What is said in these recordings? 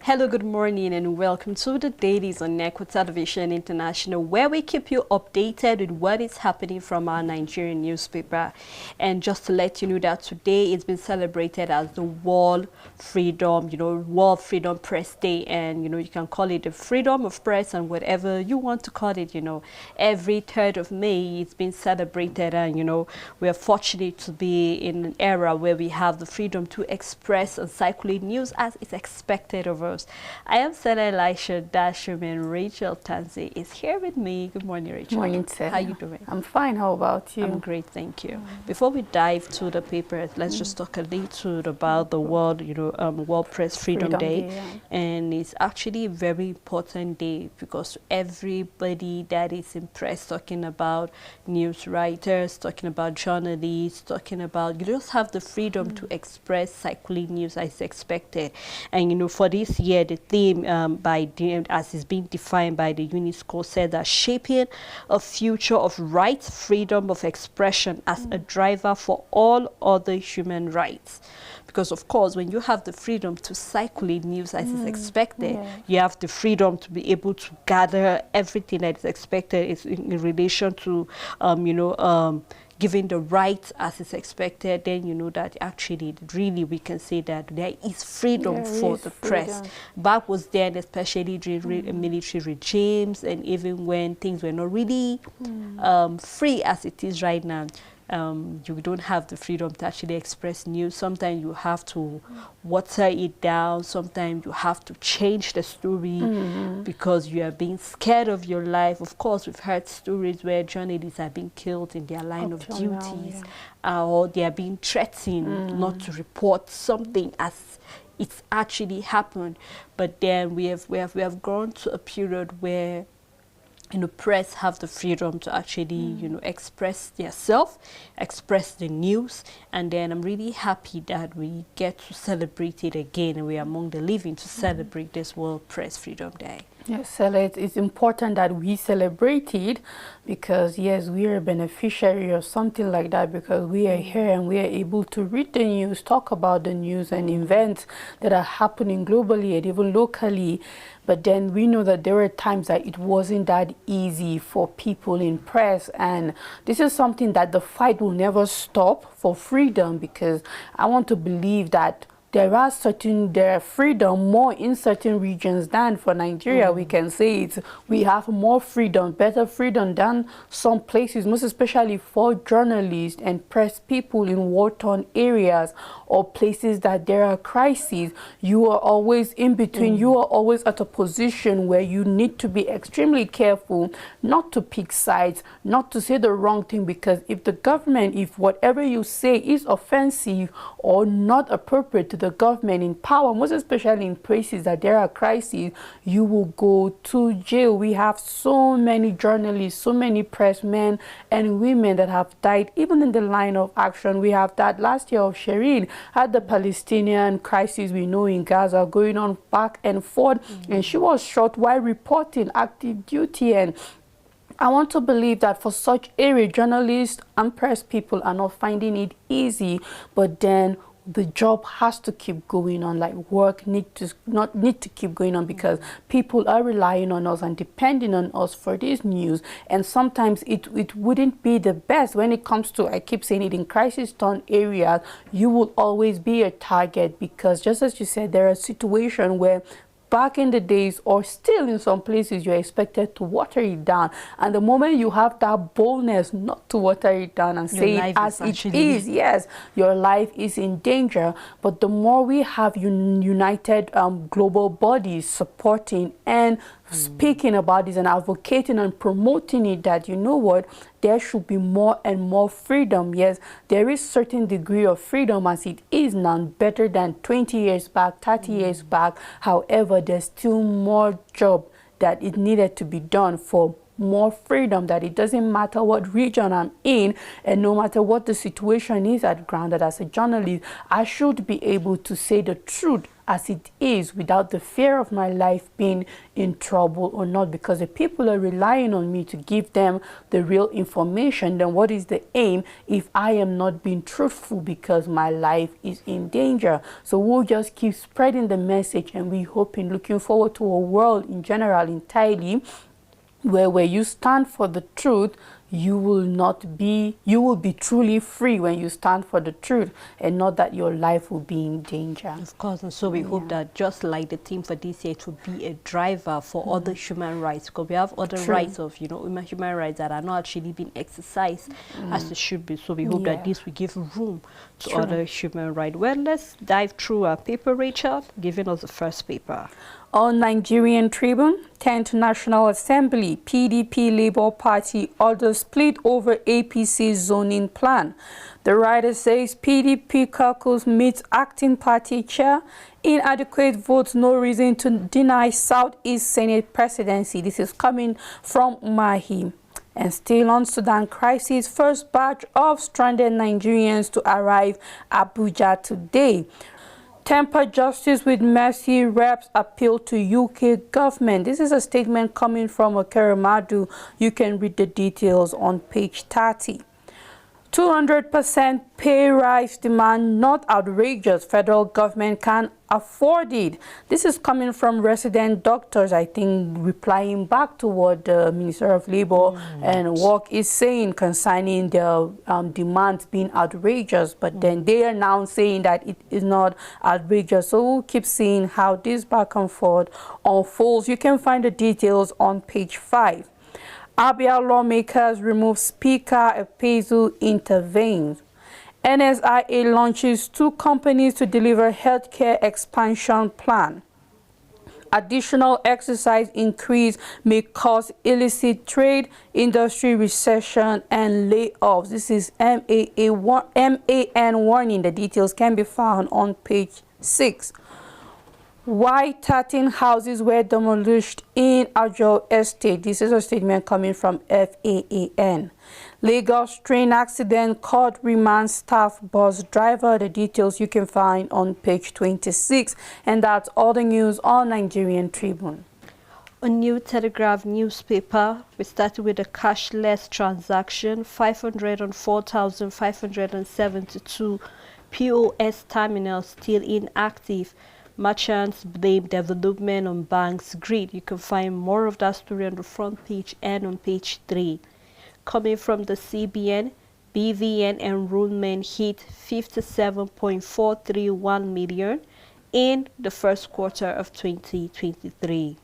Hello, good morning, and welcome to the Dailies on Network Television International, where we keep you updated with what is happening from our Nigerian newspaper. And just to let you know that today it's been celebrated as the World Freedom, World Freedom Press Day, and you can call it the freedom of press and whatever you want to call it. Every 3rd of May it's been celebrated, and we are fortunate to be in an era where we have the freedom to express and circulate news as is expected of us. I am Sarah Elisha Dashum, and Rachel Tanzi is here with me. Good morning, Rachel. Good morning, Sarah. How are you doing? I'm fine. How about you? I'm great, thank you. Before we dive to the paper, let's just talk a little about the World, World Press Freedom Day. Yeah. And it's actually a very important day because everybody that is in press, talking about news writers, talking about journalists, talking about, you just have the freedom to express, circulate news as expected. And for this year, the theme as is being defined by the UNESCO said that shaping a future of rights, freedom of expression as a driver for all other human rights. Because of course, when you have the freedom to circulate news as is expected, you have the freedom to be able to gather everything that is expected in relation to, giving the rights as is expected. Then that actually, really, we can say that there is freedom for the press. Back was then, especially during military regimes, and even when things were not really free as it is right now. You don't have the freedom to actually express news. Sometimes you have to water it down. Sometimes you have to change the story because you are being scared of your life. Of course, we've heard stories where journalists are being killed in their line of duties, or they are being threatened not to report something as it's actually happened. But then we have gone to a period where press have the freedom to actually, express themselves, express the news. And then I'm really happy that we get to celebrate it again, and we are among the living to celebrate this World Press Freedom Day. Yes, so it's important that we celebrate it because, yes, we are a beneficiary of something like that because we are here and we are able to read the news, talk about the news and events that are happening globally and even locally. But then we know that there were times that it wasn't that easy for people in press. And this is something that the fight will never stop for freedom, because I want to believe that there are freedom more in certain regions than for Nigeria. We can say we have more freedom, better freedom than some places, most especially for journalists and press people in war-torn areas or places that there are crises. You are always in between. You are always at a position where you need to be extremely careful not to pick sides, not to say the wrong thing, because if the government, if whatever you say is offensive or not appropriate to the government in power, most especially in places that there are crises, you will go to jail. We have so many journalists, so many pressmen and women that have died, even in the line of action. We have that last year of Shireen, had the Palestinian crisis we know in Gaza going on back and forth, and she was shot while reporting active duty. And I want to believe that for such area, journalists and press people are not finding it easy, but then the job has to keep going on, like work need to keep going on, because people are relying on us and depending on us for this news. And sometimes it wouldn't be the best when it comes to, I keep saying it, in crisis-torn areas, you will always be a target, because just as you said, there are situations where back in the days, or still in some places, you're expected to water it down. And the moment you have that boldness not to water it down and say it as it is, yes, your life is in danger. But the more we have united global bodies supporting and speaking about this and advocating and promoting it, that there should be more and more freedom. Yes, there is certain degree of freedom as it is now, better than 20 years back, 30 years back. However, there's still more job that it needed to be done for more freedom, that it doesn't matter what region I'm in and no matter what the situation is at ground, that as a journalist, I should be able to say the truth as it is without the fear of my life being in trouble or not, because the people are relying on me to give them the real information. Then what is the aim if I am not being truthful because my life is in danger? So we'll just keep spreading the message, and we hoping, looking forward to a world in general entirely where you stand for the truth, you will be truly free when you stand for the truth, and not that your life will be in danger. Of course, and so we hope that just like the theme for this year, it will be a driver for other human rights, because we have other rights of, human rights that are not actually being exercised as it should be. So we hope that this will give room to other human rights. Well, let's dive through our paper, Rachel, giving us the first paper. On Nigerian Tribune, 10th National Assembly, PDP Labour Party orders split over APC zoning plan. The writer says PDP caucus meets acting party chair. Inadequate votes, no reason to deny Southeast Senate presidency. This is coming from Mahi. And still on Sudan crisis, first batch of stranded Nigerians to arrive Abuja today. Temper justice with mercy, reps appeal to UK government. This is a statement coming from Okeramadu. You can read the details on page 30. 200% pay rise demand not outrageous. Federal government can afford it. This is coming from resident doctors, I think, replying back to what the Minister of Labor and Work is saying concerning their demands being outrageous. But then they are now saying that it is not outrageous. So we'll keep seeing how this back and forth unfolds. You can find the details on page 5. Abia lawmakers remove Speaker Epezu intervenes. NSIA launches 2 companies to deliver healthcare expansion plan. Additional exercise increase may cause illicit trade, industry recession, and layoffs. This is MAN warning. The details can be found on page 6. Why 13 houses were demolished in Ajo Estate. This is a statement coming from FAAN. Lagos train accident caught remand staff bus driver. The details you can find on page 26. And that's all the news on Nigerian Tribune. A New Telegraph newspaper, we started with a cashless transaction, 504,572 POS terminals still inactive. Merchants blame development on banks' greed. You can find more of that story on the front page and on page 3. Coming from the CBN, BVN enrollment hit 57.431 million in the first quarter of 2023.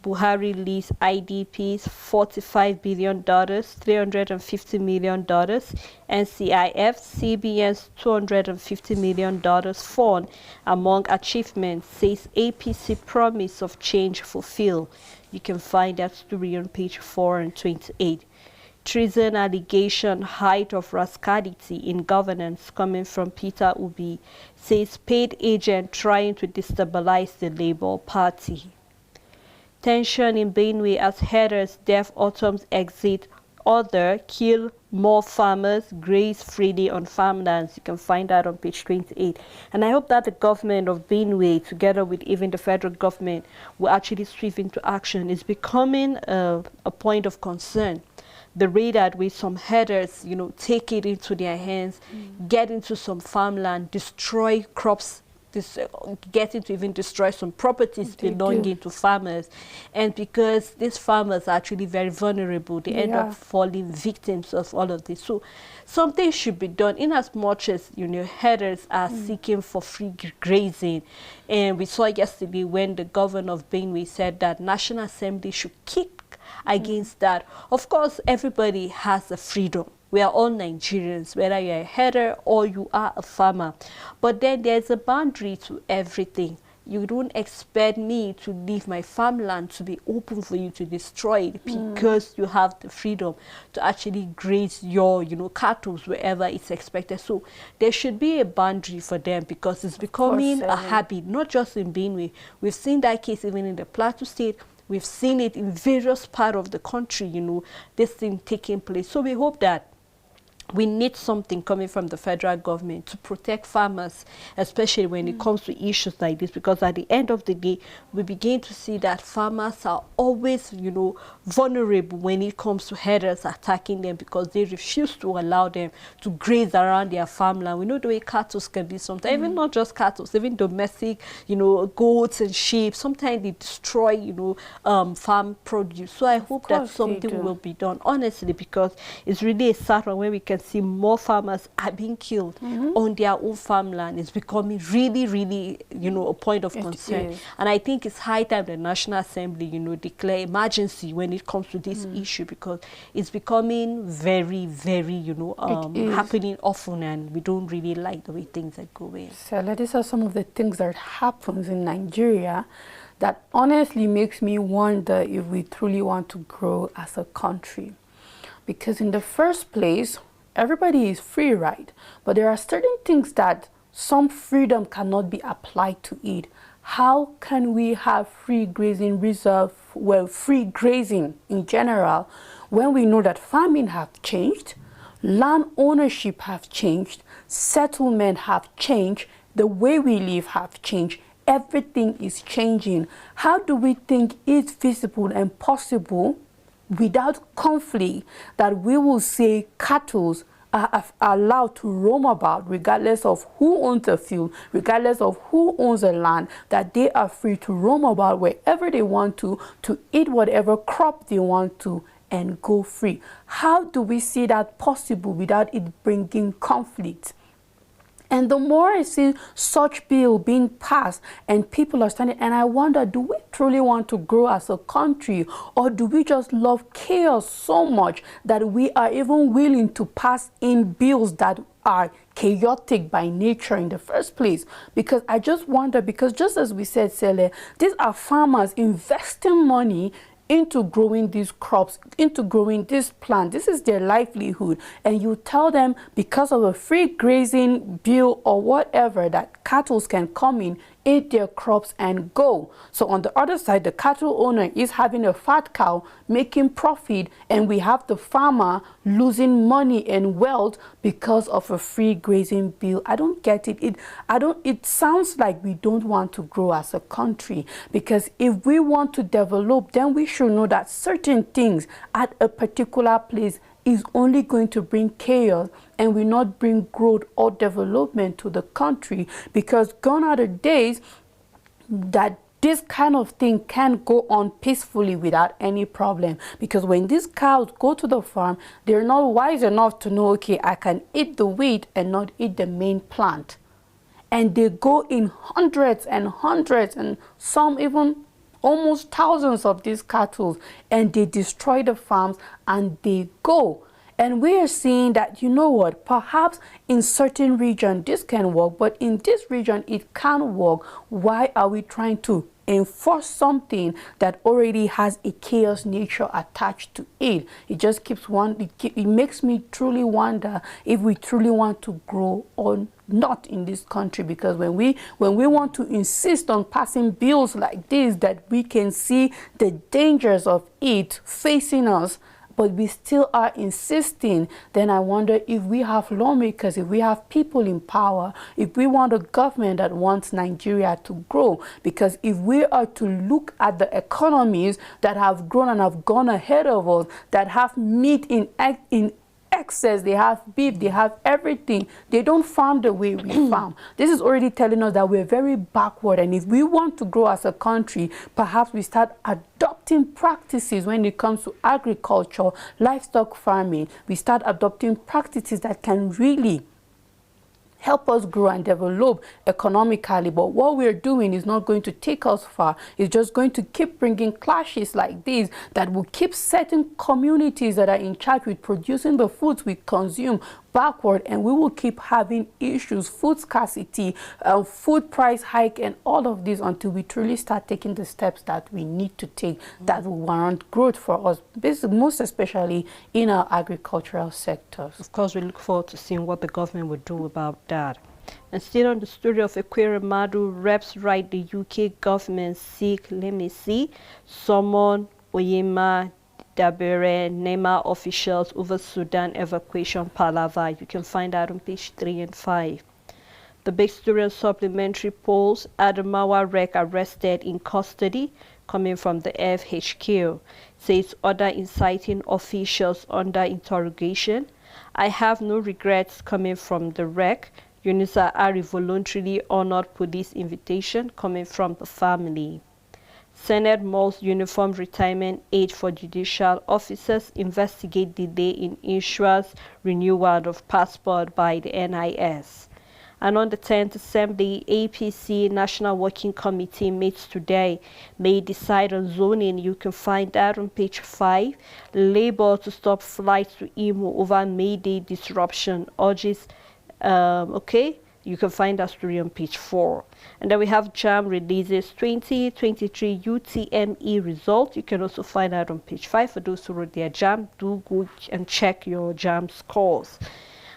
Buhari leaves IDPs $45 billion, $350 million, NCIF, CBN's $250 million fund among achievements, says APC promise of change fulfilled. You can find that story on page 4 and 28. Treason allegation, height of rascality in governance, coming from Peter Ubi, says paid agent trying to destabilize the Labour Party. Tension in Benue as herders deaf autumn's exit order kill more farmers, graze freely on farmlands. You can find that on page 28. And I hope that the government of Benue, together with even the federal government, will actually sweep into action. It's becoming a point of concern. The rate at which some herders, take it into their hands, get into some farmland, destroy crops, getting to even destroy some properties belonging to farmers. And because these farmers are actually very vulnerable, they end up falling victims of all of this. So something should be done, in as much as herders are seeking for free grazing. And we saw yesterday when the governor of Benue said that National Assembly should kick against that. Of course, everybody has the freedom. We are all Nigerians, whether you're a herder or you are a farmer. But then there's a boundary to everything. You don't expect me to leave my farmland to be open for you to destroy it because you have the freedom to actually graze your, cattle wherever it's expected. So there should be a boundary for them, because it's becoming a habit, not just in Benue. We've seen that case even in the Plateau State. We've seen it in various parts of the country, this thing taking place. So we hope that we need something coming from the federal government to protect farmers, especially when it comes to issues like this, because at the end of the day, we begin to see that farmers are always, you know, vulnerable when it comes to herders attacking them, because they refuse to allow them to graze around their farmland. We know the way cattle can be sometimes, even not just cattle, even domestic, you know, goats and sheep, sometimes they destroy, you know, farm produce. So I hope that something will be done, honestly, because it's really a sad one when we can see more farmers are being killed on their own farmland. It's becoming really, really, you know, a point of concern. And I think it's high time the National Assembly, you know, declare emergency when it comes to this issue, because it's becoming very, very, you know, happening often, and we don't really like the way things are going. So these are some of the things that happens in Nigeria that honestly makes me wonder if we truly want to grow as a country. Because in the first place, everybody is free, right? But there are certain things that some freedom cannot be applied to it. How can we have free grazing reserve, well, free grazing in general, when we know that farming have changed, land ownership have changed, settlement have changed, the way we live have changed, everything is changing. How do we think it's feasible and possible without conflict that we will say cattle are allowed to roam about regardless of who owns the field, regardless of who owns the land, that they are free to roam about wherever they want to eat whatever crop they want to, and go free? How do we see that possible without it bringing conflict? And the more I see such bill being passed and people are standing, and I wonder, do we truly want to grow as a country, or do we just love chaos so much that we are even willing to pass in bills that are chaotic by nature in the first place? Because I just wonder, because just as we said, Sele, these are farmers investing money into growing these crops, into growing this plant. This is their livelihood. And you tell them because of a free grazing bill or whatever that cattle can come in, eat their crops and go. So on the other side, the cattle owner is having a fat cow making profit, and we have the farmer losing money and wealth because of a free grazing bill. I don't get it. It sounds like we don't want to grow as a country, because if we want to develop, then we should know that certain things at a particular place is only going to bring chaos and will not bring growth or development to the country, because gone are the days that this kind of thing can go on peacefully without any problem. Because when these cows go to the farm, they're not wise enough to know, okay, I can eat the wheat and not eat the main plant. And they go in hundreds and hundreds, and some even almost thousands of these cattle, and they destroy the farms and they go. And we are seeing that, you know what, perhaps in certain region this can work, but in this region it can't work. Why are we trying to enforce something that already has a chaos nature attached to it? It just keeps it makes me truly wonder if we truly want to grow or not in this country. Because when we want to insist on passing bills like this, that we can see the dangers of it facing us, but we still are insisting, then I wonder if we have lawmakers, if we have people in power, if we want a government that wants Nigeria to grow. Because if we are to look at the economies that have grown and have gone ahead of us, that have meat in excess, they have beef, they have everything, they don't farm the way we farm. This is already telling us that we're very backward, and if we want to grow as a country, perhaps we start adopting practices when it comes to agriculture, livestock farming. We start adopting practices that can really help us grow and develop economically. But what we're doing is not going to take us far. It's just going to keep bringing clashes like these that will keep certain communities that are in charge with producing the foods we consume backward, and we will keep having issues, food scarcity, food price hike, and all of this, until we truly start taking the steps that we need to take that will warrant growth for us, most especially in our agricultural sectors. Of course, we look forward to seeing what the government will do about that. And still on the story of Ekweremadu, reps write the UK government seek, let me see, summon Oyema Dabere, NEMA officials over Sudan evacuation palaver. You can find that on page 3 and 5. The big story on supplementary polls, Adamawa Rec arrested in custody, coming from the FHQ. Says other inciting officials under interrogation. I have no regrets, coming from the Rec. Yunusa Ari voluntarily honored police invitation, coming from the family. Senate mulls uniform retirement age for judicial officers, investigate delay in issuance renewal of passport by the NIS. And on the 10th Assembly, APC National Working Committee meets today, may decide on zoning. You can find that on page 5. Labour to stop flights to Imo over May Day disruption urges, you can find that story on page 4. And then we have JAM releases 2023 UTME result. You can also find that on page 5. For those who wrote their JAM, do go and check your JAM scores.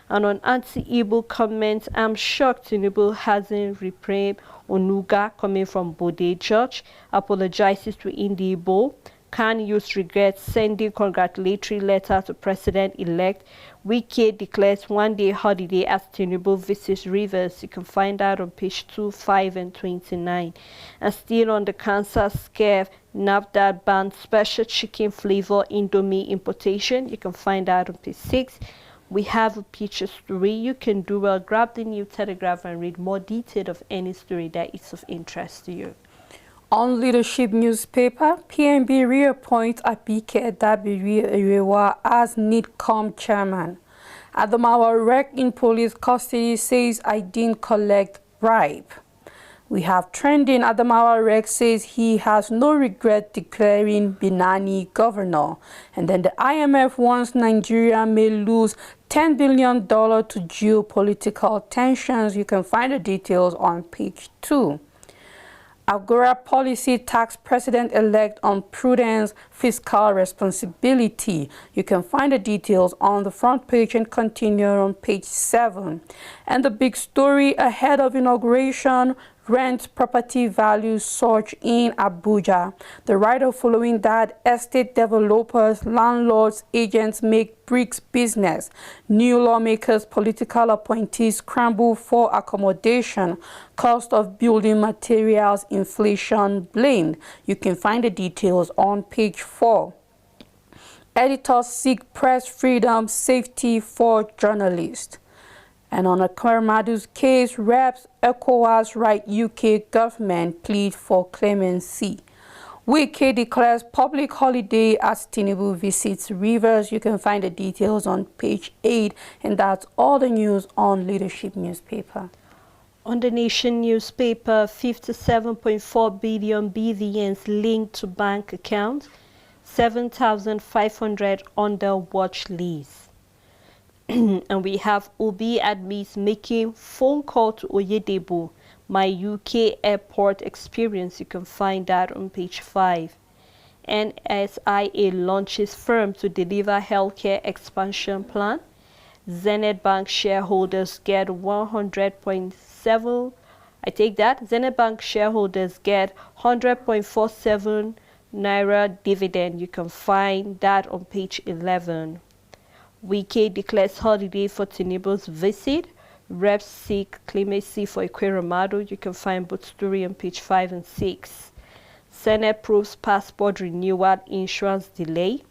And on anti-Igbo comments, I'm shocked Tinubu hasn't reprimed Onuga, coming from Bode Church, apologizes to Indibo. Can use regrets, sending congratulatory letter to President-elect. Wike declares one-day holiday as Tinubu visits Rivers. You can find that on page 2, 5, and 29. And still on the cancer scare, NAFDAC banned special chicken flavor Indomie importation. You can find that on page 6. We have a picture story. You can do well, grab the New Telegraph and read more detail of any story that is of interest to you. On Leadership newspaper, PNB reappoints Abike Dabiri as NIDCOM chairman. Adamawa Rec in police custody says I didn't collect bribe. We have trending. Adamawa Rec says he has no regret declaring Binani governor. And then the IMF warns Nigeria may lose $10 billion to geopolitical tensions. You can find the details on page 2. Agora policy tax president-elect on prudence, fiscal responsibility. You can find the details on the front page and continue on page 7. And the big story ahead of inauguration, rent property values surge in Abuja. The writer following that, estate developers, landlords, agents make bricks business. New lawmakers, political appointees scramble for accommodation. Cost of building materials, inflation blamed. You can find the details on page 4. Editors seek press freedom, safety for journalists. And on Akwamadu's case, reps ECOWAS right UK government plead for clemency. Wike declares public holiday as Tinubu visits Rivers. You can find the details on page 8, and that's all the news on Leadership newspaper. On the Nation newspaper, 57.4 billion BVNs linked to bank accounts, 7,500 on the watch list. And we have Obi admits making phone call to Oyedepo, my UK airport experience. You can find that on page 5. NSIA launches firm to deliver healthcare expansion plan. Zenith Bank shareholders get 100.7. I take that. Zenith Bank shareholders get 100.47 naira dividend. You can find that on page 11. Wike declares holiday for Tinubu's visit. Reps seek clemency for Ekweremadu. You can find both story on page 5 and 6. Senate proves passport renewal insurance delay.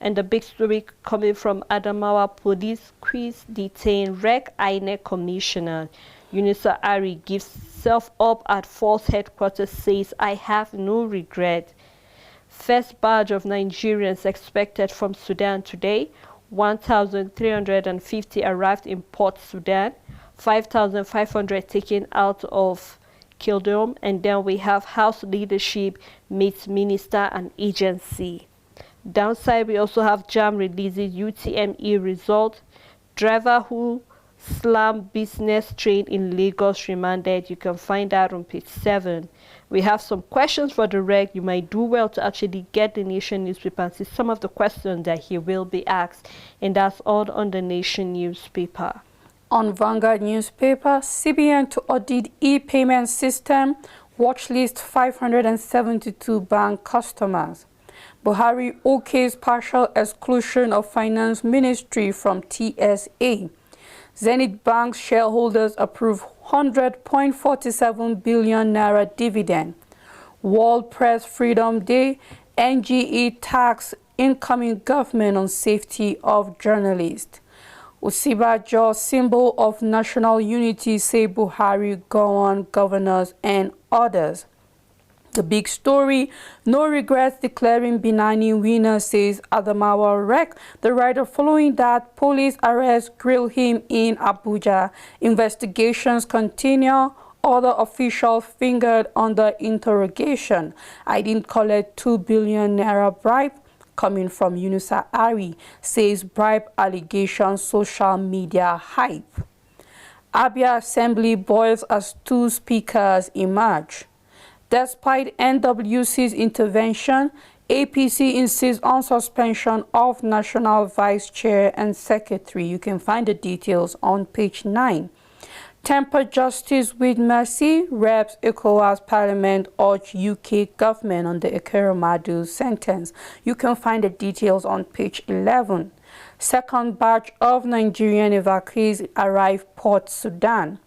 And the big story coming from Adamawa police quiz detain Rec INEC commissioner. Yunusa Ari gives self up at false headquarters, says I have no regret. First batch of Nigerians expected from Sudan today. 1,350 arrived in Port Sudan, 5,500 taken out of Kildom, and then we have House leadership meets minister and agency. Downside, we also have JAM releases UTME result. Driver who slammed business train in Lagos remanded. You can find that on page 7. We have some questions for the reg. You might do well to actually get the Nation newspaper and see some of the questions that he will be asked. And that's all on the Nation newspaper. On Vanguard newspaper, CBN to audit e-payment system, watch list 572 bank customers. Buhari okays partial exclusion of Finance Ministry from TSA. Zenith Bank shareholders approve 100.47 billion naira dividend. World Press Freedom Day, NGE tax incoming government on safety of journalists. Osibajo, symbol of national unity, say Buhari, Gowon, governors and others. The big story, no regrets declaring Binani winner, says Adamawa Rec. The writer, following that police arrest, grill him in Abuja. Investigations continue. Other officials fingered under interrogation. I didn't collect 2 billion naira bribe. Coming from Yunusa Ari, says bribe allegation social media hype. Abia Assembly boils as two speakers emerge. Despite NWC's intervention, APC insists on suspension of National Vice Chair and Secretary. You can find the details on page 9. Temper justice with mercy. Reps ECOWAS Parliament urge UK government on the Ekeromadu sentence. You can find the details on page 11. Second batch of Nigerian evacuees arrive Port Sudan.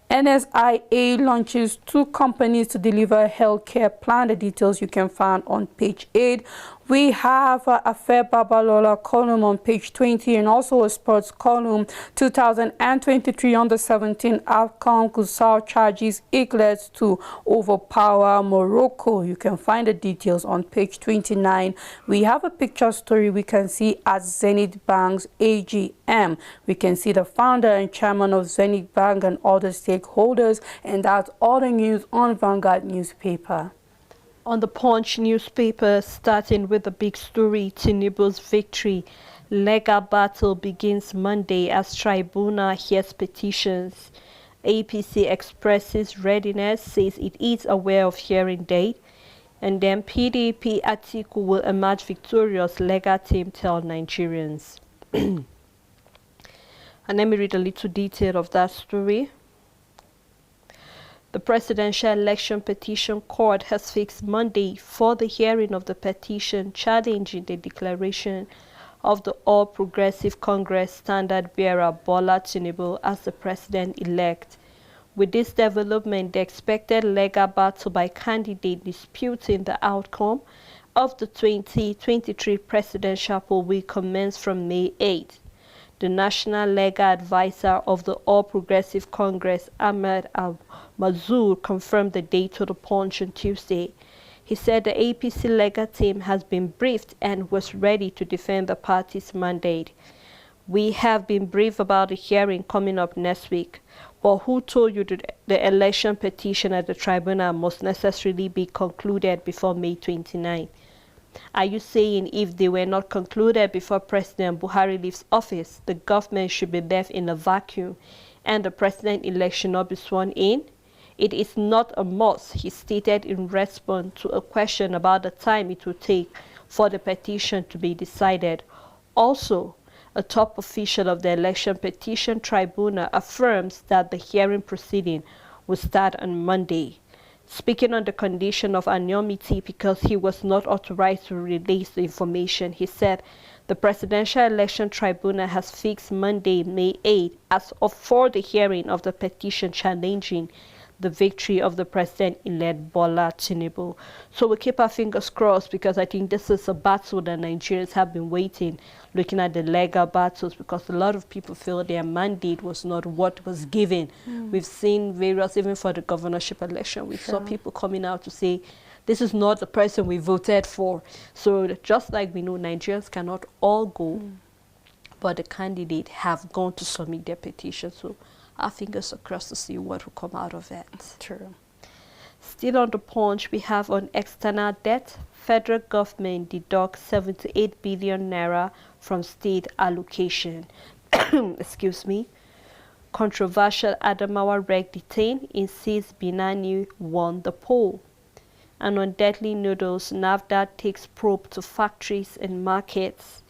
NSIA launches 2 companies to deliver healthcare plan. The details you can find on page 8. We have a Fair Babalola column on page 20 and also a sports column. 2023 under 17 AFCON Gusau charges Eagles to overpower Morocco. You can find the details on page 29. We have a picture story we can see at Zenith Bank's AGM. We can see the founder and chairman of Zenith Bank and other stakeholders, and that's all the news on Vanguard newspaper. On the Punch newspaper, starting with the big story, Tinubu's victory. Legal battle begins Monday as tribunal hears petitions. APC expresses readiness, says it is aware of hearing date. And then PDP Atiku will emerge victorious, legal team tell Nigerians. And let me read a little detail of that story. The Presidential Election Petition Court has fixed Monday for the hearing of the petition challenging the declaration of the All Progressive Congress standard bearer Bola Tinubu as the president-elect. With this development, the expected legal battle by candidate disputing the outcome of the 2023 presidential poll will commence from May 8. The National Legal Advisor of the All Progressive Congress, Ahmed Al-Mazur, confirmed the date to the Punch on Tuesday. He said the APC legal team has been briefed and was ready to defend the party's mandate. We have been briefed about the hearing coming up next week, but who told you that the election petition at the tribunal must necessarily be concluded before May 29? Are you saying if they were not concluded before President Buhari leaves office, the government should be left in a vacuum and the president-elect should not be sworn in? It is not a must, he stated in response to a question about the time it would take for the petition to be decided. Also, a top official of the Election Petition Tribunal affirms that the hearing proceeding will start on Monday. Speaking on the condition of anonymity because he was not authorized to release the information, he said the Presidential Election Tribunal has fixed Monday, May 8, as of for the hearing of the petition challenging the victory of the president-elect Bola Tinubu. So we keep our fingers crossed because I think this is a battle that Nigerians have been waiting, looking at the legal battles, because a lot of people feel their mandate was not what was given. We've seen various, even for the governorship election, we saw people coming out to say, this is not the person we voted for. So just like we know, Nigerians cannot all go, but the candidate have gone to submit their petition. So our fingers are crossed to see what will come out of it. True. Still on the Punch, we have on external debt, federal government deducts 78 billion naira from state allocation. Excuse me. Controversial Adamawa Reg detained insists Binani won the poll. And on deadly noodles, NAFDA takes probe to factories and markets.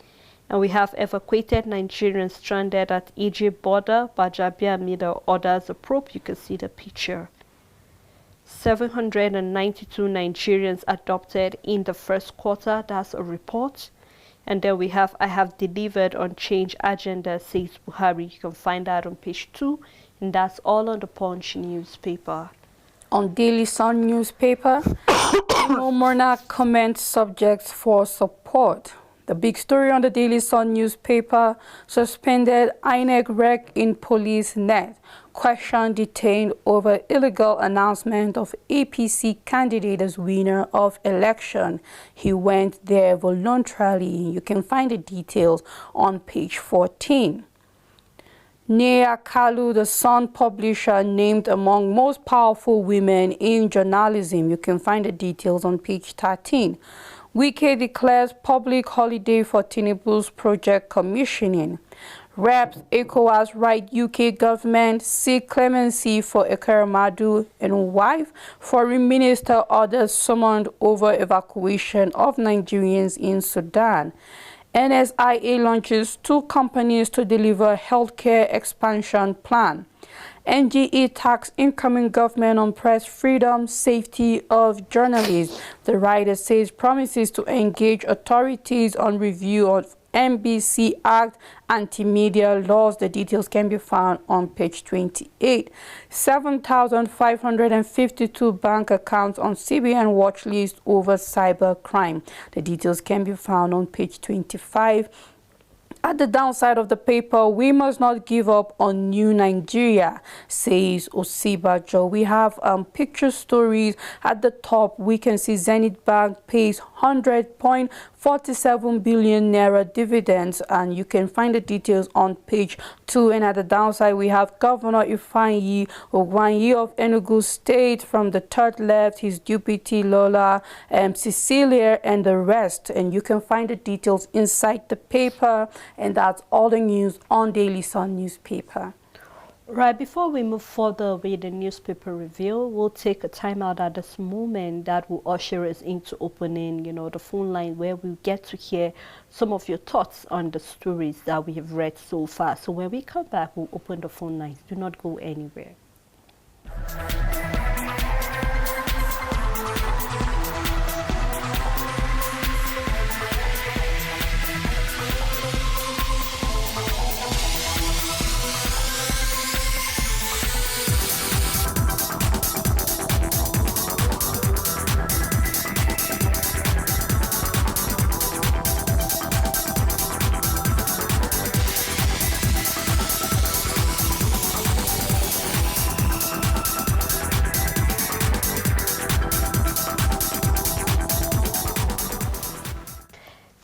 And we have evacuated Nigerians stranded at Egypt border. Bajabia Mida orders a probe. You can see the picture. 792 Nigerians adopted in the first quarter. That's a report. And then we have, I have delivered on change agenda, says Buhari. You can find that on page 2. And that's all on the Punch newspaper. On Daily Sun newspaper, no monarch comments subjects for support. The big story on the Daily Sun newspaper: suspended INEC rec in police net. Question detained over illegal announcement of APC candidate as winner of election. He went there voluntarily. You can find the details on page 14. Nia Kalu, the Sun publisher, named among most powerful women in journalism. You can find the details on page 13. Wike declares public holiday for Tinubu's project commissioning. Reps ECOWAS write UK government seek clemency for Ekeramadu and wife. Foreign minister orders summoned over evacuation of Nigerians in Sudan. NSIA launches 2 companies to deliver healthcare expansion plan. NGE tax incoming government on press freedom, safety of journalists. The writer says promises to engage authorities on review of NBC Act anti-media laws. The details can be found on page 28. 7,552 bank accounts on CBN watch list over cyber crime. The details can be found on page 25. At the downside of the paper, we must not give up on new Nigeria, says Osibajo. We have picture stories at the top. We can see Zenith Bank pays 100.47 billion naira dividends, and you can find the details on page 2. And at the downside, we have Governor Ifeanyi Ogwanyi of Enugu State from the third left, his deputy Lola, Cecilia, and the rest. And you can find the details inside the paper. And that's all the news on Daily Sun newspaper. Right, before we move further with the newspaper review, we'll take a time out at this moment that will usher us into opening, the phone line, where we'll get to hear some of your thoughts on the stories that we have read so far. So when we come back, we'll open the phone lines. Do not go anywhere.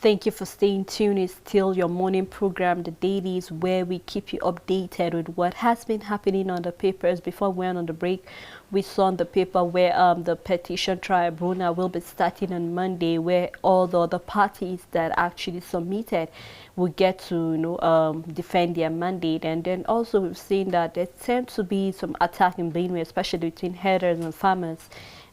Thank you for staying tuned. It's still your morning program, The Dailies, where we keep you updated with what has been happening on the papers. Before we went on the break, we saw on the paper where the petition tribunal will be starting on Monday, where all the other parties that actually submitted will get to defend their mandate. And then also we've seen that there tends to be some attack in Benue, especially between herders and farmers.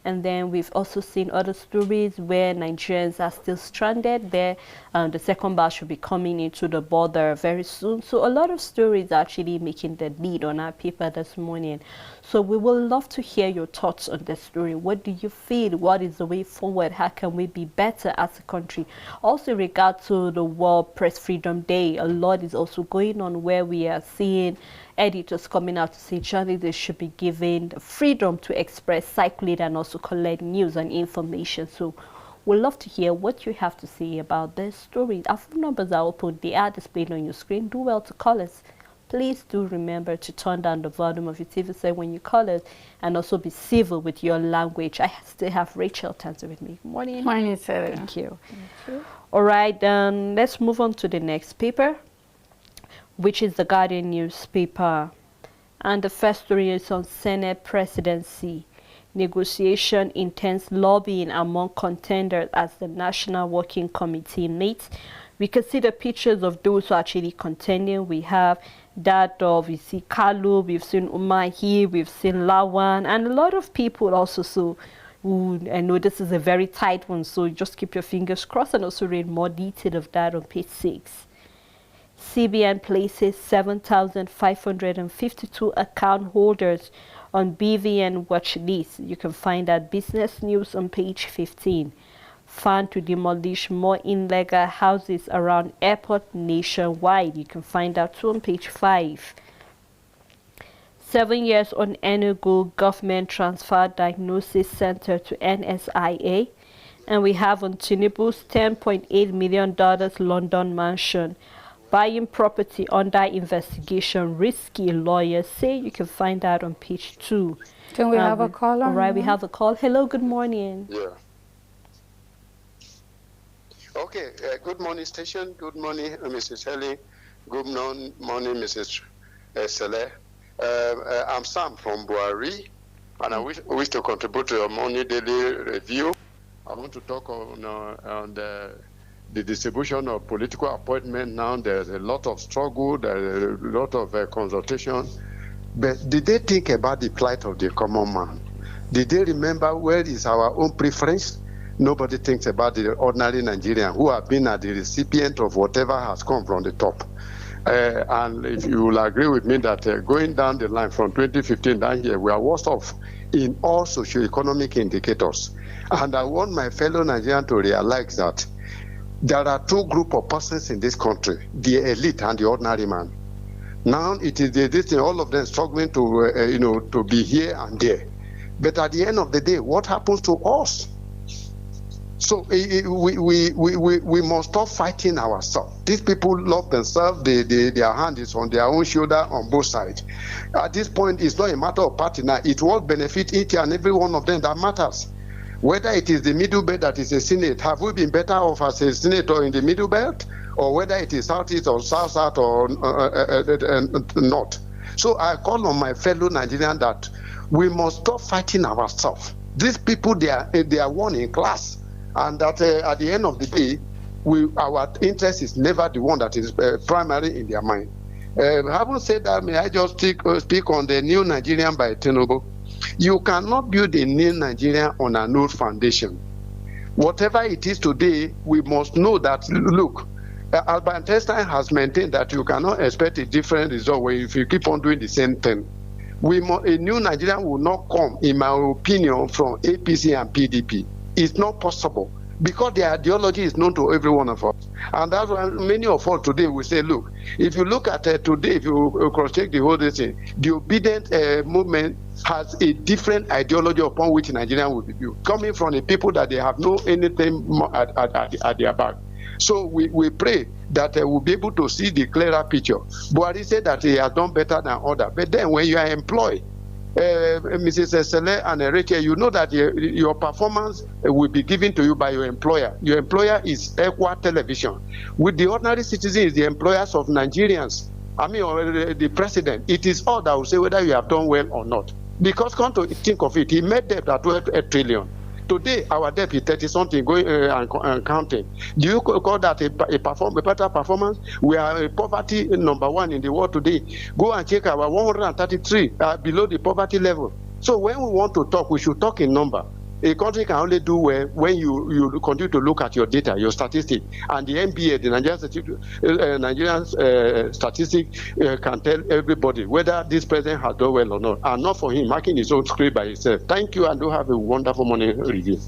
And then we've also seen other stories where Nigerians are still stranded there. The second batch will be coming into the border very soon. So a lot of stories actually making the lead on our paper this morning. So we would love to hear your thoughts on the story. What do you feel? What is the way forward? How can we be better as a country? Also in regard to the World Press Freedom Day, a lot is also going on where we are seeing editors coming out to say journalists should be given the freedom to express, circulate, and also collect news and information. So we'd love to hear what you have to say about this story. Our phone numbers are open. They are displayed on your screen. Do well to call us. Please do remember to turn down the volume of your TV set when you call us, and also be civil with your language. I still have Rachel Tanzer with me. Morning. Morning, Sarah. Thank you. Thank you. All right, then let's move on to the next paper, which is the Guardian newspaper. And the first story is on Senate presidency. Negotiation intense lobbying among contenders as the National Working Committee meets. We can see the pictures of those who are actually contending. We have that of, we see Kalu, we've seen Umahi, we've seen Lawan, and a lot of people also. So I know this is a very tight one, so just keep your fingers crossed and also read more detail of that on page 6. CBN places 7,552 account holders On BVN watch list, you can find out business news on page 15. Fund to demolish more illegal houses around airport nationwide. You can find out too on page 5. 7 years on Enugu government transfer diagnosis center to NSIA. And we have on Tinubu's $10.8 million London mansion. Buying property under investigation, risky, lawyers say. You can find out on page 2. Can we have a caller? All right, we have a call. Hello, good morning. Yeah. Okay, good morning, station. Good morning, Mrs. Helen. Good morning, Mrs. Sele. I'm Sam from Buhari, and I wish to contribute to your morning daily review. I want to talk on the distribution of political appointment. Now there's a lot of struggle, there's a lot of consultation. But did they think about the plight of the common man? Did they remember where is our own preference? Nobody thinks about the ordinary Nigerian who have been at the recipient of whatever has come from the top. And if you will agree with me that going down the line from 2015 down here, we are worse off in all socio-economic indicators. And I want my fellow Nigerians to realize that there are two groups of persons in this country, the elite and the ordinary man. Now it is this thing, all of them struggling to to be here and there. But at the end of the day, what happens to us? So we must stop fighting ourselves. These people love themselves. Their hand is on their own shoulder on both sides. At this point, it's not a matter of party now. It will benefit each and every one of them that matters. Whether it is the middle belt that is a Senate, have we been better off as a senator in the middle belt? Or whether it is southeast or south or north. So I call on my fellow Nigerians that we must stop fighting ourselves. These people, they are one in class. And that at the end of the day, our interest is never the one that is primary in their mind. Having said that, may I just speak on the new Nigerian by Tinubu? You cannot build a new Nigeria on an old foundation. Whatever it is today, we must know that, look, Albert Einstein has maintained that you cannot expect a different result if you keep on doing the same thing. A new Nigeria will not come, in my opinion, from APC and PDP. It's not possible because their ideology is known to every one of us. And that's why many of us today will say, look, if you look at today, if you cross-check the whole thing, the obedient movement has a different ideology upon which Nigeria will be built, coming from the people that they have no anything at their back. So we pray that we'll be able to see the clearer picture. Buhari said that he has done better than others. But then when you are employed, Mrs. Sele and Rachel, you know that your performance will be given to you by your employer. Your employer is Equa Television. With the ordinary citizens, the employers of Nigerians, or the president, it is all that will say whether you have done well or not. Because come to think of it, he made debt at 12 trillion. Today, our debt is 30-something going and counting. Do you call that a better performance? We are poverty #1 in the world today. Go and check our 133 below the poverty level. So when we want to talk, we should talk in number. A country can only do well when you continue to look at your data, your statistics. And the NBA, the Nigerian statistics, can tell everybody whether this president has done well or not. And not for him marking his own script by himself. Thank you, and do have a wonderful morning review.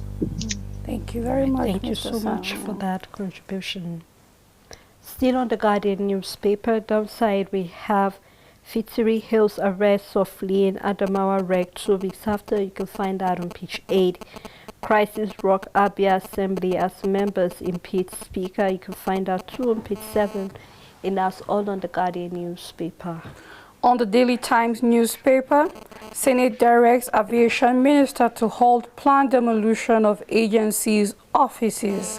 Thank you very much. Thank you so much for that contribution. Still on the Guardian newspaper, downside we have Fitiri Hills arrest of fleeing Adamawa wreck 2 weeks after. You can find that on page 8. Crisis rock Abia Assembly as members impeach speaker. You can find out too on page 7. And that's all on the Guardian newspaper. On the Daily Times newspaper, Senate directs Aviation Minister to halt planned demolition of agencies' offices.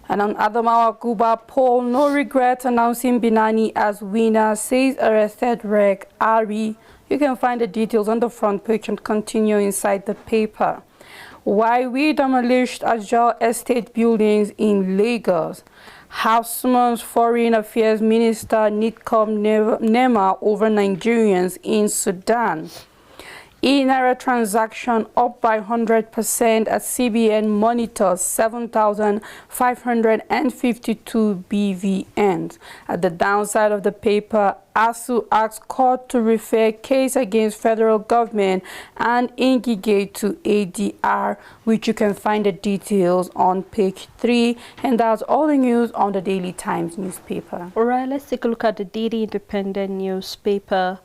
And on Adamawa Guba poll, no regret announcing Binani as winner, says arrested Reg Ari. You can find the details on the front page and continue inside the paper. Why we demolished Ajah estate buildings in Lagos. Houseman's Foreign Affairs Minister Nitcom Nema over Nigerians in Sudan. E-Naira transaction up by 100% as CBN monitors 7,552 BVNs. At the downside of the paper, ASU asks court to refer case against federal government and Ngige to ADR, which you can find the details on page 3. And that's all the news on the Daily Times newspaper. All right, let's take a look at the Daily Independent newspaper.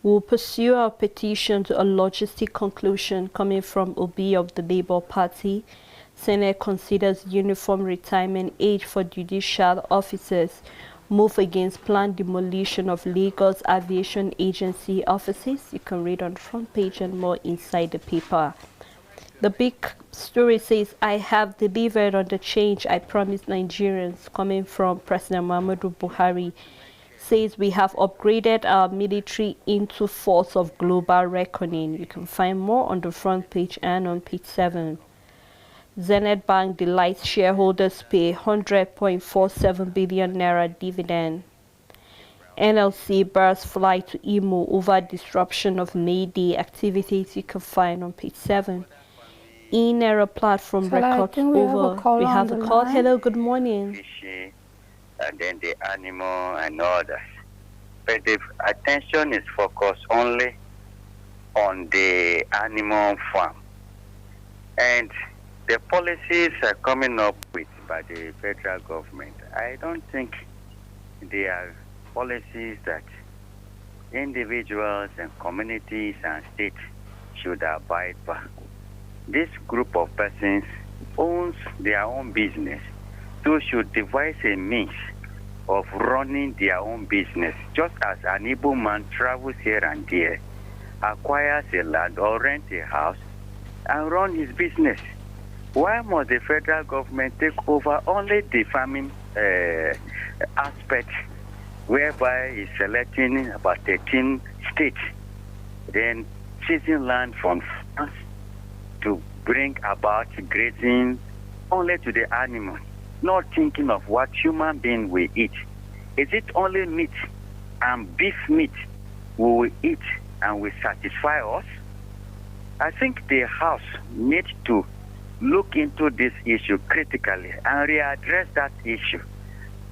We'll pursue our petition to a logistic conclusion coming from Obi of the Labour Party. Senate considers uniform retirement age for judicial officers. Move against planned demolition of Lagos Aviation Agency offices. You can read on the front page and more inside the paper. The big story says, I have delivered on the change I promised Nigerians, coming from President Muhammadu Buhari. Says we have upgraded our military into force of global reckoning. You can find more on the front page and on page 7. Zenith Bank delights shareholders pay 100.47 billion naira dividend. NLC bars fly to Imo over disruption of May Day activities. You can find on page 7. E-Naira platform records over. We have a call. Hello, good morning. And then the animal and others. But the attention is focused only on the animal farm. And the policies are coming up with by the federal government. I don't think they are policies that individuals and communities and states should abide by. This group of persons owns their own business. So should devise a means of running their own business, just as an Igbo man travels here and there, acquires a land or rent a house, and run his business. Why must the federal government take over only the farming aspect, whereby it's selecting about 13 states, then seizing land from farmers to bring about grazing only to the animals? Not thinking of what human being will eat. Is it only meat and beef meat we will eat and will satisfy us? I think the House needs to look into this issue critically and readdress that issue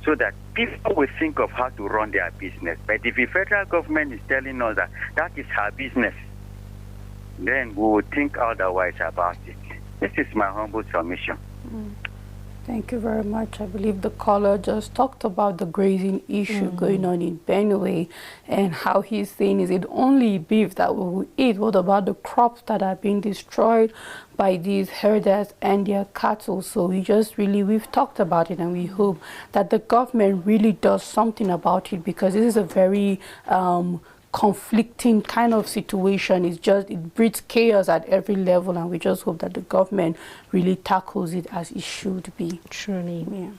so that people will think of how to run their business. But if the federal government is telling us that that is her business, then we will think otherwise about it. This is my humble submission. Thank you very much. I believe the caller just talked about the grazing issue going on in Benue and how he's saying, is it only beef that we will eat? What about the crops that are being destroyed by these herders and their cattle? So we've talked about it, and we hope that the government really does something about it, because this is a very conflicting kind of situation. It breeds chaos at every level, and we just hope that the government really tackles it as it should be. Truly. Yeah.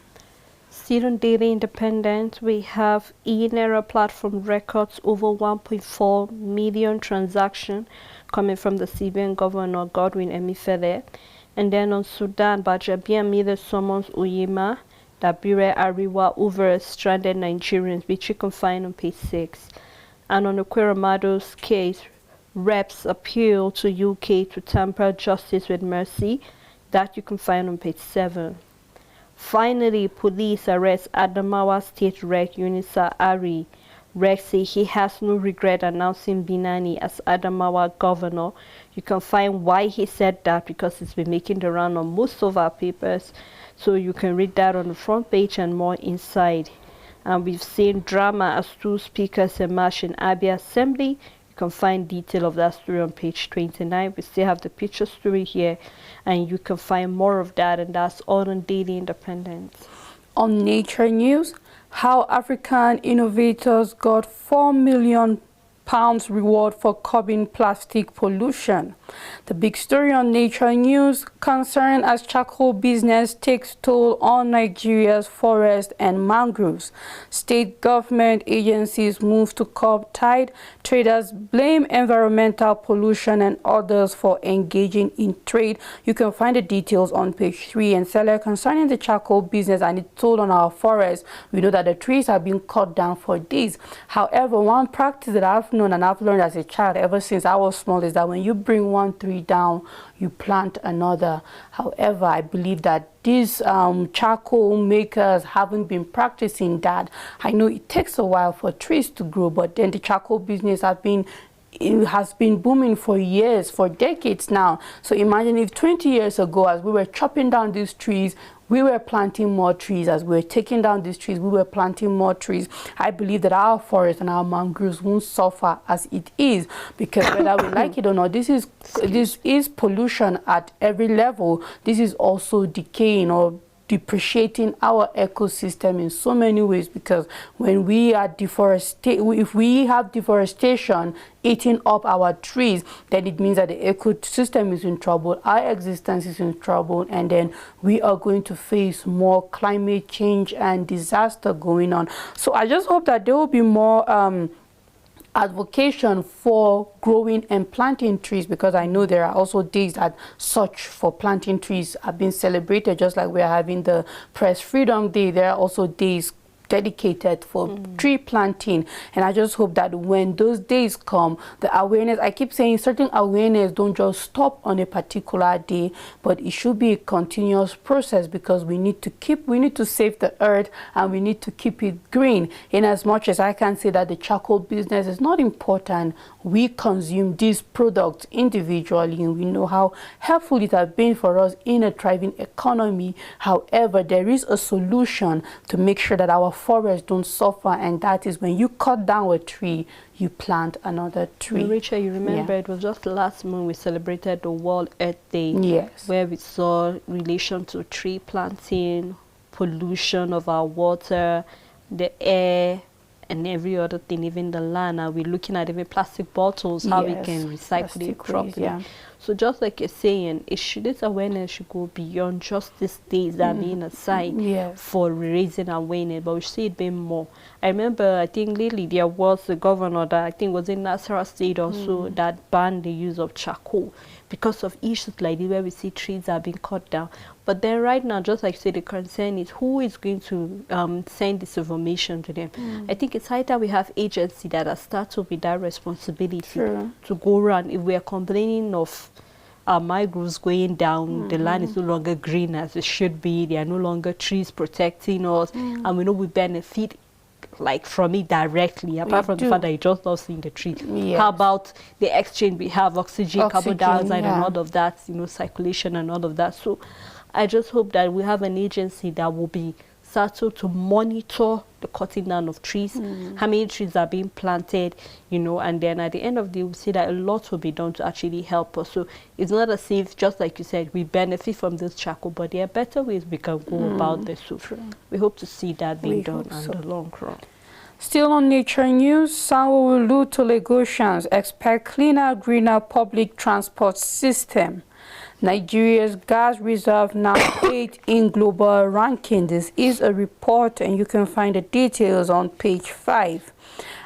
Still on Daily Independent, we have E-Naira platform records over 1.4 million transactions coming from the CBN Governor Godwin Emefiele. And then on Sudan, Bajabiamile summons Oyema, Dabire Ariwa over stranded Nigerians, which you can find on page 6. And on Okwiramado's case, reps appeal to UK to tamper justice with mercy. That you can find on page 7. Finally, police arrest Adamawa State Rec Unisa Ari. Rec say he has no regret announcing Binani as Adamawa governor. You can find why he said that, because it's been making the round on most of our papers. So you can read that on the front page and more inside. And we've seen drama as 2 speakers emerge in Abia Assembly. You can find detail of that story on page 29. We still have the picture story here, and you can find more of that, and that's all on Daily Independent. On Nature News, how African innovators got £4 million reward for curbing plastic pollution. The big story on Nature News concerned as charcoal business takes toll on Nigeria's forests and mangroves. State government agencies move to curb tide. Traders blame environmental pollution and others for engaging in trade. You can find the details on page 3. And seller concerning the charcoal business and its toll on our forests, we know that the trees have been cut down for days. However, one practice that I've known and I've learned as a child ever since I was small is that when you bring one tree down, you plant another. However, I believe that these charcoal makers haven't been practicing that. I know it takes a while for trees to grow, but then the charcoal business it has been booming for years, for decades now. So imagine if 20 years ago, as we were chopping down these trees, we were planting more trees. As we were taking down these trees, we were planting more trees. I believe that our forests and our mangroves won't suffer as it is, because whether we like it or not, this is pollution at every level. This is also decaying or depreciating our ecosystem in so many ways, because when we are if we have deforestation eating up our trees, then it means that the ecosystem is in trouble, our existence is in trouble, and then we are going to face more climate change and disaster going on. So I just hope that there will be more advocation for growing and planting trees, because I know there are also days that such for planting trees are being celebrated, just like we are having the Press Freedom Day. There are also days dedicated for tree planting, and I just hope that when those days come, the awareness, I keep saying certain awareness don't just stop on a particular day, but it should be a continuous process, because we need to save the earth and we need to keep it green. In as much as I can say that the charcoal business is not important, we consume these products individually and we know how helpful it has been for us in a thriving economy. However, there is a solution to make sure that our forests don't suffer, and that is when you cut down a tree, you plant another tree. Rachel, you remember it was just last month we celebrated the World Earth Day, yes, where we saw relation to tree planting, pollution of our water, the air, and every other thing, even the land. And we're looking at even plastic bottles, how we can recycle it properly. Yeah. So just like you're saying, this awareness should go beyond just these days that are being assigned for raising awareness, but we see it being more. I remember, I think lately there was a governor that I think was in Nasarawa State also that banned the use of charcoal because of issues like this where we see trees are being cut down. But then right now, just like you say, the concern is who is going to send this information to them. I think it's high time we have agency that are started with that responsibility to go around. If we are complaining of our mangroves going down, the land is no longer green as it should be, there are no longer trees protecting us, and we know we benefit like from it directly, apart from the fact that you just love seeing the tree. How about the exchange we have, oxygen, carbon dioxide, and all of that, circulation and all of that. So I just hope that we have an agency that will be started to monitor the cutting down of trees, how many trees are being planted, and then at the end of the day, we'll see that a lot will be done to actually help us. So it's not as if, just like you said, we benefit from this charcoal, but there are better ways we can go about this. So we hope to see that being done in the long run. Still on Nature News, Sanwo-Olu to Lagosians expect cleaner, greener public transport system. Nigeria's gas reserve now 8th in global ranking. This is a report, and you can find the details on page 5.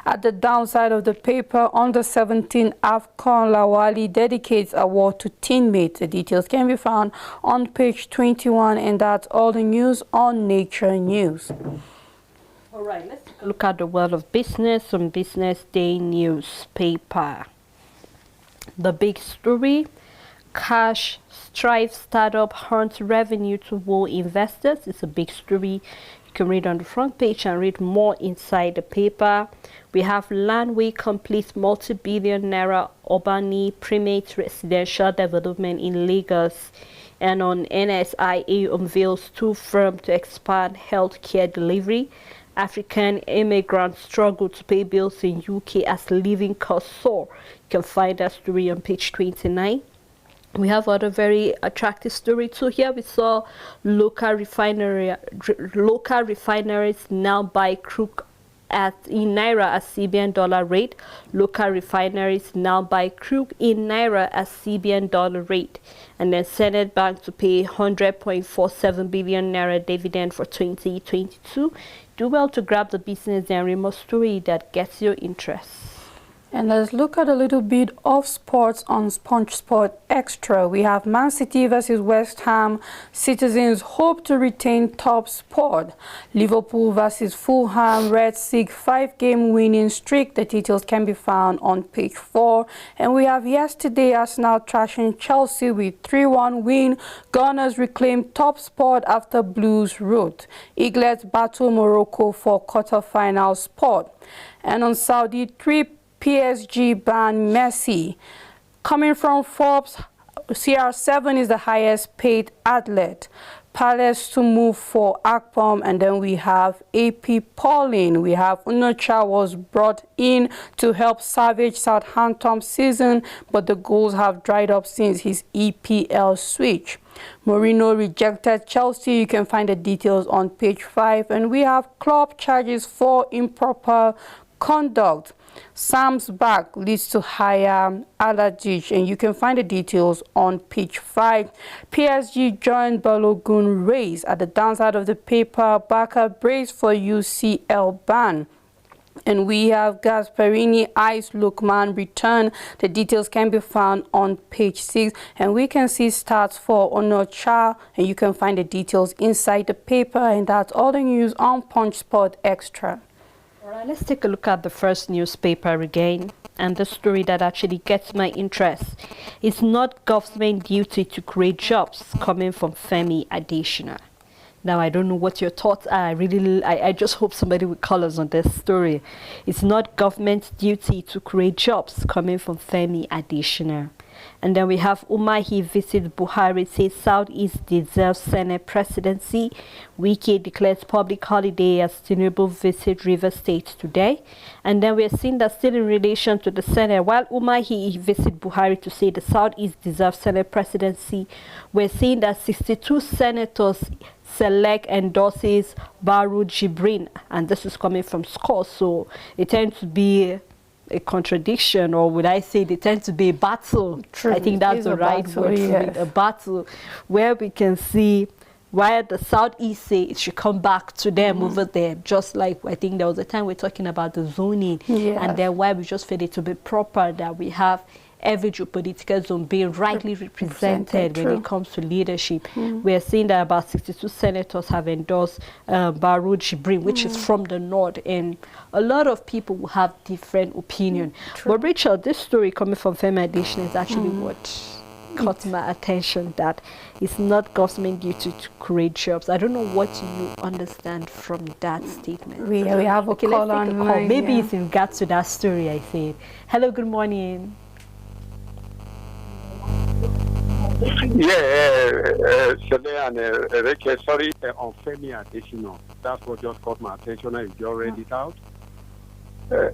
At the downside of the paper, under 17 AFCON Lawali dedicates award to teammates. The details can be found on page 21, and that's all the news on Nature News. All right, let's take a look at the world of business on Business Day newspaper. The big story: Cash Strive startup hunts revenue to woo investors. It's a big story. You can read on the front page and read more inside the paper. We have Landway completes multi-billion naira Obani primate residential development in Lagos. And on NSIA unveils 2 firms to expand healthcare delivery. African immigrants struggle to pay bills in UK as living costs soar. You can find that story on page 29. We have other very attractive story too. Here we saw local refineries now buy crude in naira at CBN dollar rate. Local refineries now buy crude in naira at CBN dollar rate. And then Senate Bank to pay 100.47 billion naira dividend for 2022. Do well to grab the business and remote story that gets your interest. And let's look at a little bit of sports on Sponge Sport Extra. We have Man City versus West Ham. Citizens hope to retain top spot. Liverpool versus Fulham. Reds seek 5-game winning streak. The details can be found on page 4. And we have yesterday Arsenal trashing Chelsea with 3-1 win. Gunners reclaim top spot after Blues rout. Eaglets battle Morocco for quarter-final spot. And on Saudi trip, PSG ban Messi. Coming from Forbes, CR7 is the highest paid athlete. Palace to move for Akpom, and then we have AP Pauline. We have Unocha was brought in to help salvage Southampton's season, but the goals have dried up since his EPL switch. Mourinho rejected Chelsea. You can find the details on page 5. And we have club charges for improper conduct. Sam's back leads to higher allergies, and you can find the details on page 5. PSG joined Balogun race. At the downside of the paper, Barca brace for UCL ban. And we have Gasperini eyes Lookman return. The details can be found on page 6. And we can see stats for Onocha, and you can find the details inside the paper. And that's all the news on Punch Sport Extra. All right, let's take a look at the first newspaper again, and the story that actually gets my interest. It's not government duty to create jobs, coming from Femi Adesina. Now, I don't know what your thoughts are. I just hope somebody will call us on this story. It's not government duty to create jobs, coming from Femi Adesina. And then we have Umahi visit Buhari, says Southeast deserves Senate presidency. Wike declares public holiday as Tinubu visit River State today. And then we are seeing that still in relation to the Senate, while Umahi visit Buhari to say the Southeast deserves Senate presidency, we're seeing that 62 senators select endorses Baru Jibrin, and this is coming from SCORE, so it tends to be a contradiction, or would I say they tend to be a battle. True. I think that's the right word for it, a battle, where we can see why the Southeast say it should come back to them over there, just like I think there was a time we're talking about the zoning, and then why we just feel it to be proper that we have every geopolitical zone being rightly represented when it comes to leadership. We are seeing that about 62 senators have endorsed Baru Jibrin, which is from the north, and a lot of people will have different opinion. But Rachel, this story coming from Femi Adesina is actually what caught my attention, that it's not government duty to create jobs. I don't know what you understand from that statement. We have a call online. Maybe it's in regards to that story I said. Hello, good morning. Sele and Rachel, sorry, on Femi Adesina. That's what just caught my attention. If you already it out.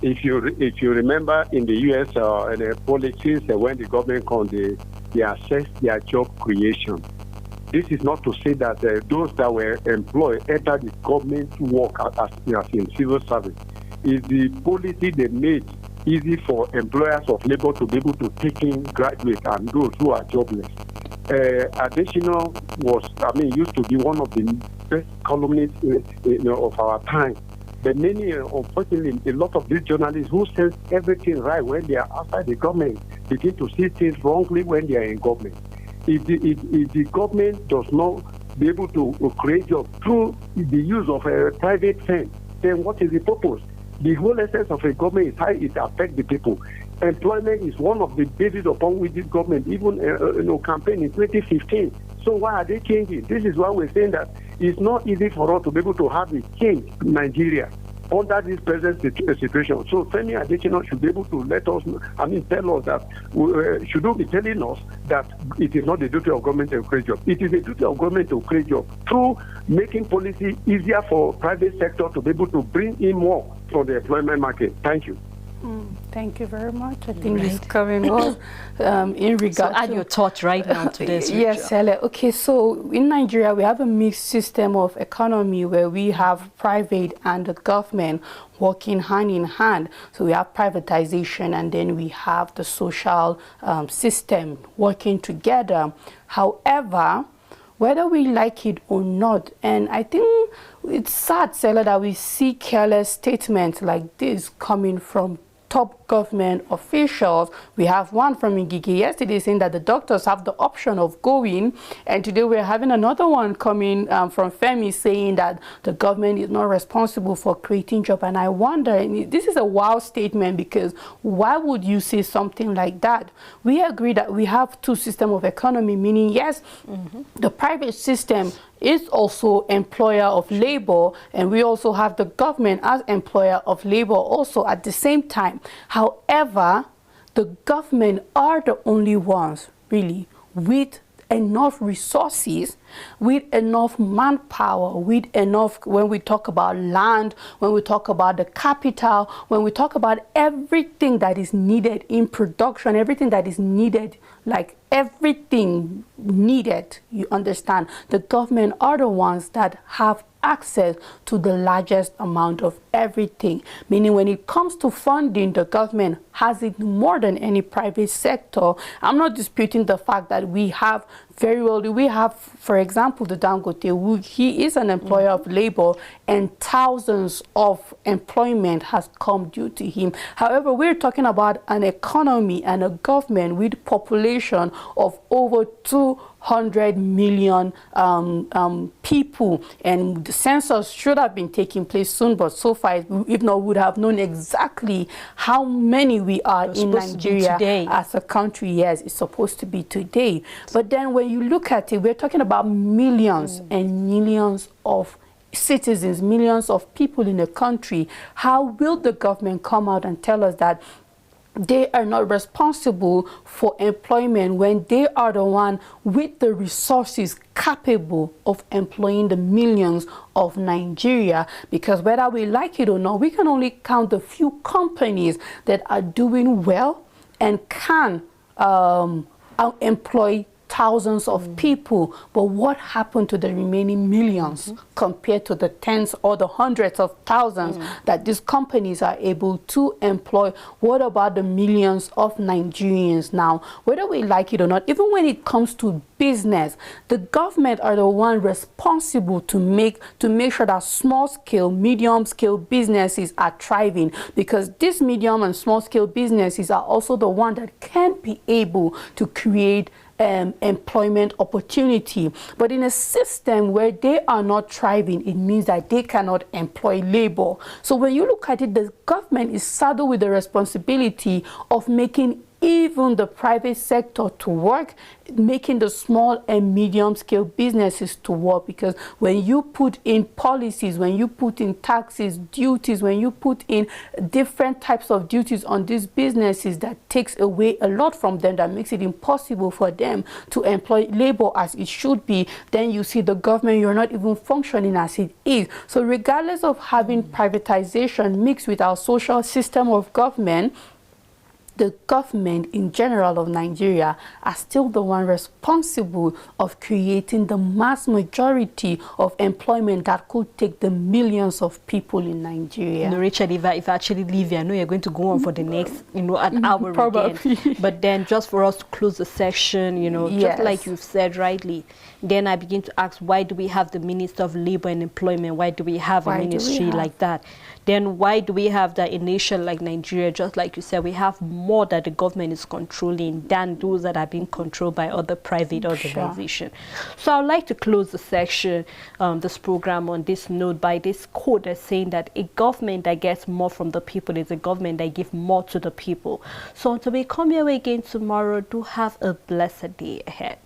If you remember in the U.S. The policies when the government comes, they assess their job creation. This is not to say that those that were employed enter the government work as in civil service. It's the policy they made easy for employers of labor to be able to take in graduates and those who are jobless. Adesina used to be one of the best columnists of our time. But many, unfortunately, a lot of these journalists who say everything right when they are outside the government begin to see things wrongly when they are in government. If the government does not be able to create jobs through the use of a private firm, then what is the purpose? The whole essence of a government is how it affects the people. Employment is one of the bases upon which this government even campaigned in 2015. So why are they changing? This is why we're saying that it's not easy for us to be able to have a change in Nigeria under this present situation. So Femi Adesina should be able to let us know, tell us that should be telling us that it is not the duty of government to create jobs. It is the duty of government to create jobs through making policy easier for private sector to be able to bring in more from the employment market. Thank you. Thank you very much. I think this is coming on in regard to add your thoughts right now to this. Yes, Hele. Okay, so in Nigeria, we have a mixed system of economy where we have private and the government working hand in hand. So we have privatization, and then we have the social system working together. However, whether we like it or not, and I think it's sad, Sela, that we see careless statements like this coming from top government officials. We have one from Ngige yesterday saying that the doctors have the option of going, and today we're having another one coming from Femi saying that the government is not responsible for creating jobs. And I wonder, and this is a wild statement, because why would you say something like that? We agree that we have two systems of economy, meaning yes, the private system is also employer of labor, and we also have the government as employer of labor also at the same time. However, the government are the only ones really with enough resources, with enough manpower, with enough, when we talk about land, when we talk about the capital, when we talk about everything that is needed in production, everything that is needed, like everything needed, you understand, the government are the ones that have access to the largest amount of everything. Meaning when it comes to funding, the government has it more than any private sector. I'm not disputing the fact that we have very well, we have, for example, the Dangote, he is an employer of labor, and thousands of employment has come due to him. However, we're talking about an economy and a government with population of over 200 million people, and the census should have been taking place soon, but so far, if not, would have known exactly how many we are in Nigeria as a country. Yes, it's supposed to be today. But then when you look at it, we're talking about millions and millions of citizens, millions of people in a country. How will the government come out and tell us that they are not responsible for employment when they are the one with the resources capable of employing the millions of Nigeria? Because whether we like it or not, we can only count the few companies that are doing well and can employ thousands of people. But what happened to the remaining millions compared to the tens or the hundreds of thousands that these companies are able to employ? What about the millions of Nigerians now? Whether we like it or not, even when it comes to business, the government are the one responsible to make sure that small scale, medium scale businesses are thriving, because these medium and small scale businesses are also the one that can be able to create employment opportunity. But in a system where they are not thriving, it means that they cannot employ labor. So when you look at it, the government is saddled with the responsibility of making even the private sector to work, making the small and medium scale businesses to work. Because when you put in policies, when you put in taxes, duties, when you put in different types of duties on these businesses, that takes away a lot from them, that makes it impossible for them to employ labor as it should be, then you see the government, you're not even functioning as it is. So regardless of having privatization mixed with our social system of government, the government in general of Nigeria are still the one responsible of creating the mass majority of employment that could take the millions of people in Nigeria. No, Richard, if I actually leave here, I know you're going to go on for the next, an hour Probably. again. But then just for us to close the section, just like you've said rightly, then I begin to ask, why do we have the Minister of Labor and Employment? Why do we have a ministry like that? Then why do we have that in a nation like Nigeria? Just like you said, we have more that the government is controlling than those that are being controlled by other private organizations. So I would like to close the section, this program on this note by this quote that's saying that a government that gets more from the people is a government that gives more to the people. So until we come your way again tomorrow, do have a blessed day ahead.